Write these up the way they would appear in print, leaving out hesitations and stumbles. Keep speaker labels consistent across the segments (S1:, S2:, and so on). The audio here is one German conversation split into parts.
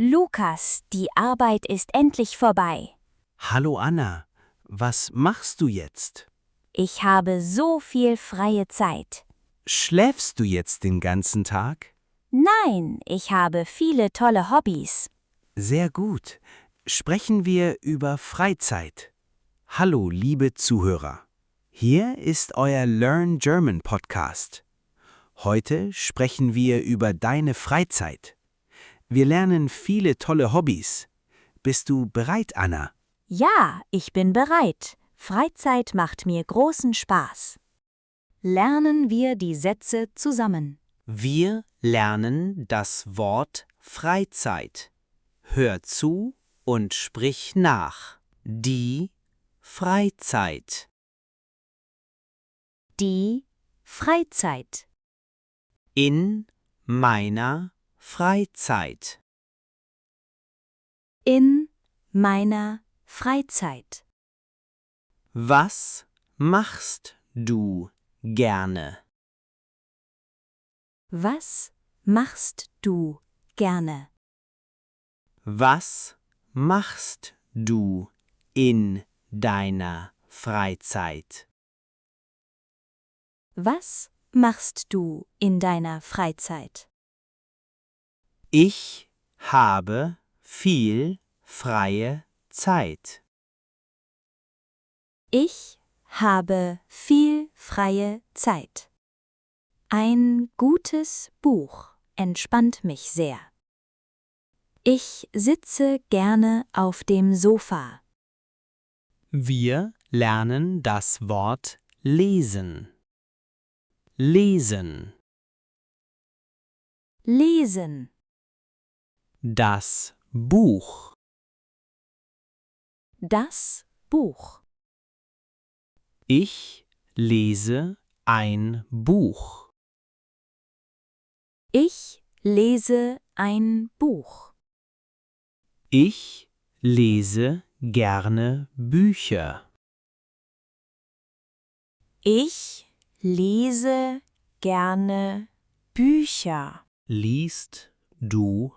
S1: Lukas, die Arbeit ist endlich vorbei.
S2: Hallo Anna, was machst du jetzt?
S1: Ich habe so viel freie Zeit.
S2: Schläfst du jetzt den ganzen Tag?
S1: Nein, ich habe viele tolle Hobbys.
S2: Sehr gut. Sprechen wir über Freizeit. Hallo, liebe Zuhörer. Hier ist euer Learn German Podcast. Heute sprechen wir über deine Freizeit. Wir lernen viele tolle Hobbys. Bist du bereit, Anna?
S1: Ja, ich bin bereit. Freizeit macht mir großen Spaß. Lernen wir die Sätze zusammen.
S2: Wir lernen das Wort Freizeit. Hör zu und sprich nach. Die Freizeit.
S1: Die Freizeit.
S2: In meiner Freizeit.
S1: In meiner Freizeit.
S2: Was machst du gerne?
S1: Was machst du gerne?
S2: Was machst du in deiner Freizeit?
S1: Was machst du in deiner Freizeit?
S2: Ich habe viel freie Zeit.
S1: Ich habe viel freie Zeit. Ein gutes Buch entspannt mich sehr. Ich sitze gerne auf dem Sofa.
S2: Wir lernen das Wort lesen. Lesen.
S1: Lesen.
S2: Das Buch.
S1: Das Buch.
S2: Ich lese ein Buch.
S1: Ich lese ein Buch.
S2: Ich lese gerne Bücher.
S1: Ich lese gerne Bücher.
S2: Liest du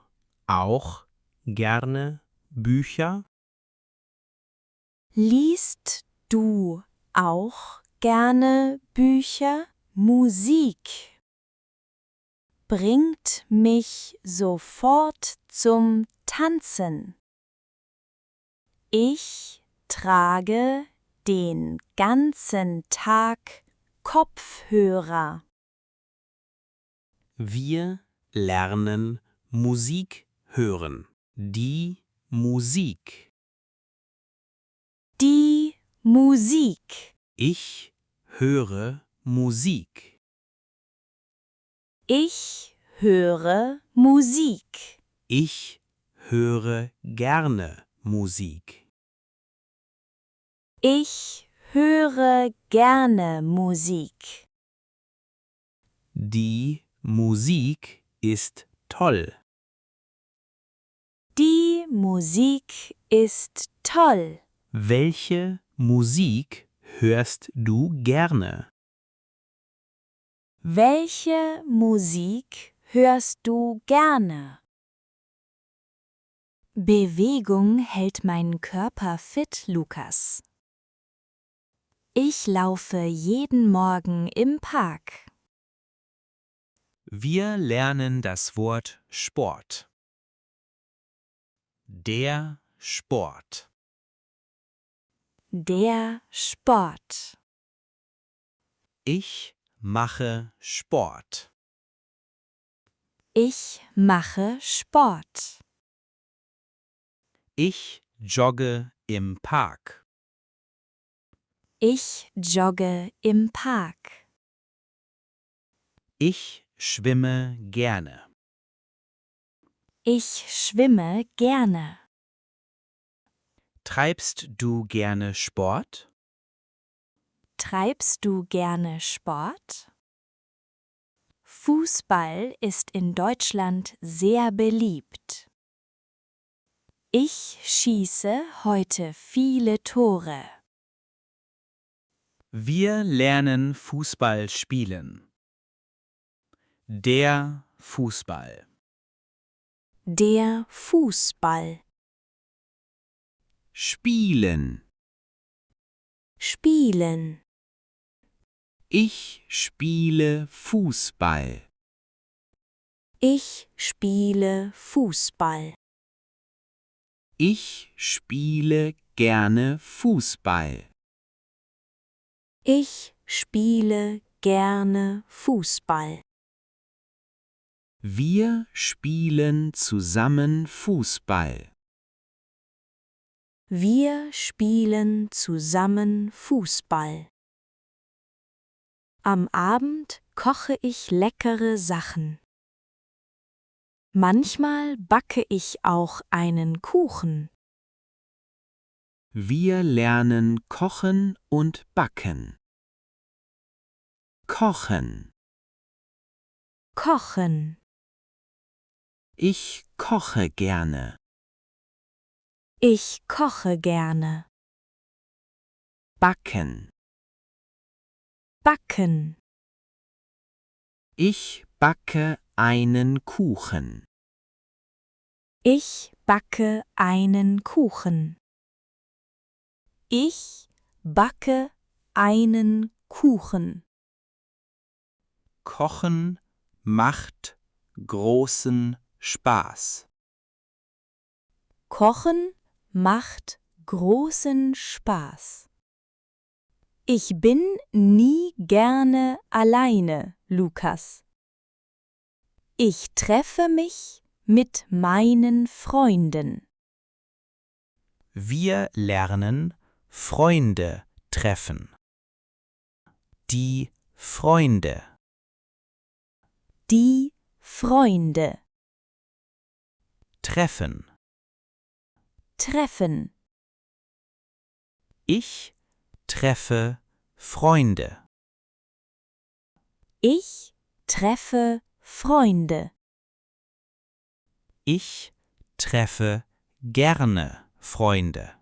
S2: auch gerne Bücher?
S1: Liest du auch gerne Bücher? Musik bringt mich sofort zum Tanzen. Ich trage den ganzen Tag Kopfhörer.
S2: Wir lernen Musik hören. Die Musik.
S1: Die Musik.
S2: Ich höre Musik.
S1: Ich höre Musik.
S2: Ich höre gerne Musik.
S1: Ich höre gerne Musik.
S2: Die Musik ist toll.
S1: Die Musik ist toll.
S2: Welche Musik hörst du gerne?
S1: Welche Musik hörst du gerne? Bewegung hält meinen Körper fit, Lukas. Ich laufe jeden Morgen im Park.
S2: Wir lernen das Wort Sport. Der Sport.
S1: Der Sport.
S2: Ich mache Sport.
S1: Ich mache Sport.
S2: Ich jogge im Park.
S1: Ich jogge im Park.
S2: Ich schwimme gerne.
S1: Ich schwimme gerne.
S2: Treibst du gerne Sport?
S1: Treibst du gerne Sport? Fußball ist in Deutschland sehr beliebt. Ich schieße heute viele Tore.
S2: Wir lernen Fußball spielen. Der Fußball.
S1: Der Fußball.
S2: Spielen.
S1: Spielen.
S2: Ich spiele Fußball.
S1: Ich spiele Fußball.
S2: Ich spiele gerne Fußball.
S1: Ich spiele gerne Fußball.
S2: Wir spielen zusammen Fußball.
S1: Wir spielen zusammen Fußball. Am Abend koche ich leckere Sachen. Manchmal backe ich auch einen Kuchen.
S2: Wir lernen kochen und backen. Kochen.
S1: Kochen.
S2: Ich koche gerne.
S1: Ich koche gerne.
S2: Backen.
S1: Backen.
S2: Ich backe einen Kuchen.
S1: Ich backe einen Kuchen. Ich backe einen Kuchen.
S2: Kochen macht großen Spaß.
S1: Kochen macht großen Spaß. Ich bin nie gerne alleine, Lukas. Ich treffe mich mit meinen Freunden.
S2: Wir lernen Freunde treffen. Die Freunde.
S1: Die Freunde.
S2: Treffen.
S1: Treffen.
S2: Ich treffe Freunde.
S1: Ich treffe Freunde.
S2: Ich treffe gerne Freunde.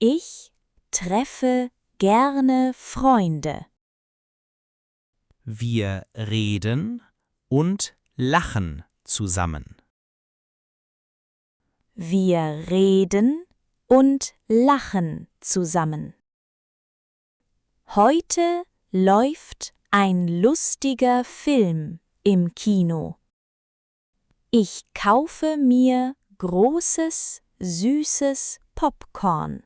S1: Ich treffe gerne Freunde.
S2: Wir reden und lachen zusammen.
S1: Wir reden und lachen zusammen. Heute läuft ein lustiger Film im Kino. Ich kaufe mir großes, süßes Popcorn.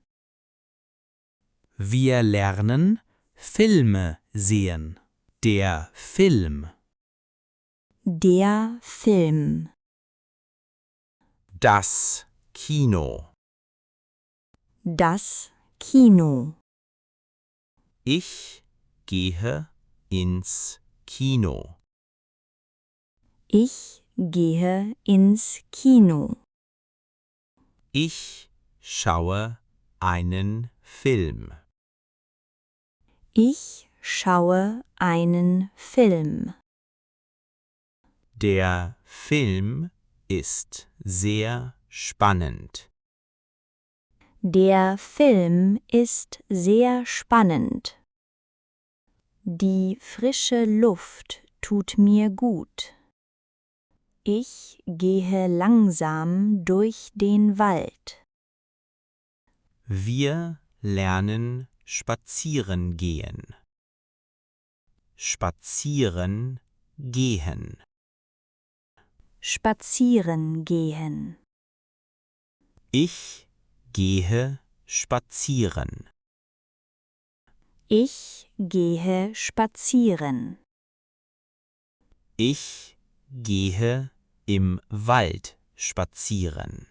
S2: Wir lernen Filme sehen. Der Film.
S1: Der Film.
S2: Das Kino.
S1: Das Kino.
S2: Ich gehe ins Kino.
S1: Ich gehe ins Kino.
S2: Ich schaue einen Film.
S1: Ich schaue einen Film.
S2: Der Film ist sehr spannend.
S1: Der Film ist sehr spannend. Die frische Luft tut mir gut. Ich gehe langsam durch den Wald.
S2: Wir lernen spazieren gehen. Spazieren gehen.
S1: Spazieren gehen.
S2: Ich gehe spazieren.
S1: Ich gehe spazieren.
S2: Ich gehe im Wald spazieren.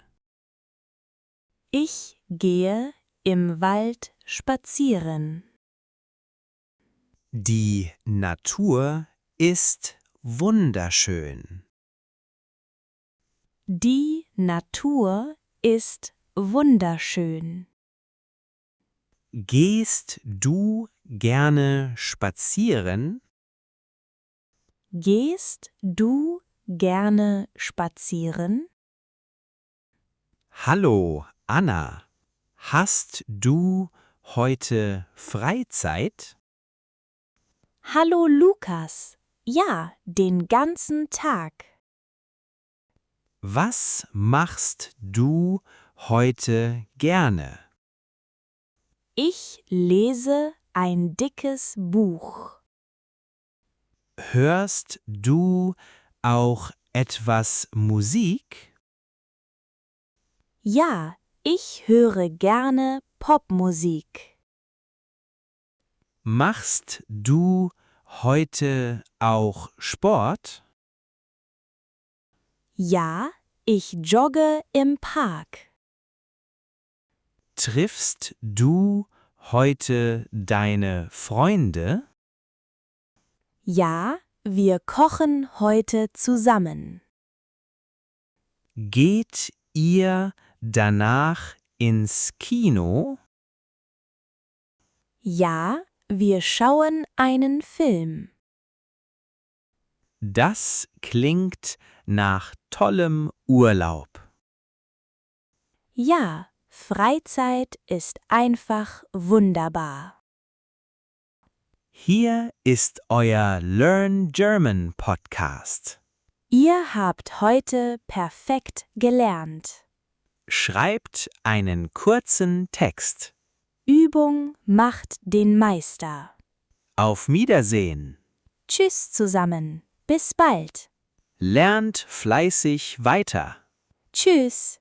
S1: Ich gehe im Wald spazieren.
S2: Die Natur ist wunderschön.
S1: Die Natur ist wunderschön.
S2: Gehst du gerne spazieren?
S1: Gehst du gerne spazieren?
S2: Hallo, Anna. Hast du heute Freizeit?
S1: Hallo Lukas. Ja, den ganzen Tag.
S2: Was machst du heute gerne?
S1: Ich lese ein dickes Buch.
S2: Hörst du auch etwas Musik?
S1: Ja, ich höre gerne Popmusik.
S2: Machst du heute auch Sport?
S1: Ja, ich jogge im Park.
S2: Triffst du heute deine Freunde?
S1: Ja, wir kochen heute zusammen.
S2: Geht ihr danach ins Kino?
S1: Ja, wir schauen einen Film.
S2: Das klingt nach tollem Urlaub.
S1: Ja, Freizeit ist einfach wunderbar.
S2: Hier ist euer Learn German Podcast.
S1: Ihr habt heute perfekt gelernt.
S2: Schreibt einen kurzen Text.
S1: Übung macht den Meister.
S2: Auf Wiedersehen.
S1: Tschüss zusammen. Bis bald.
S2: Lernt fleißig weiter.
S1: Tschüss.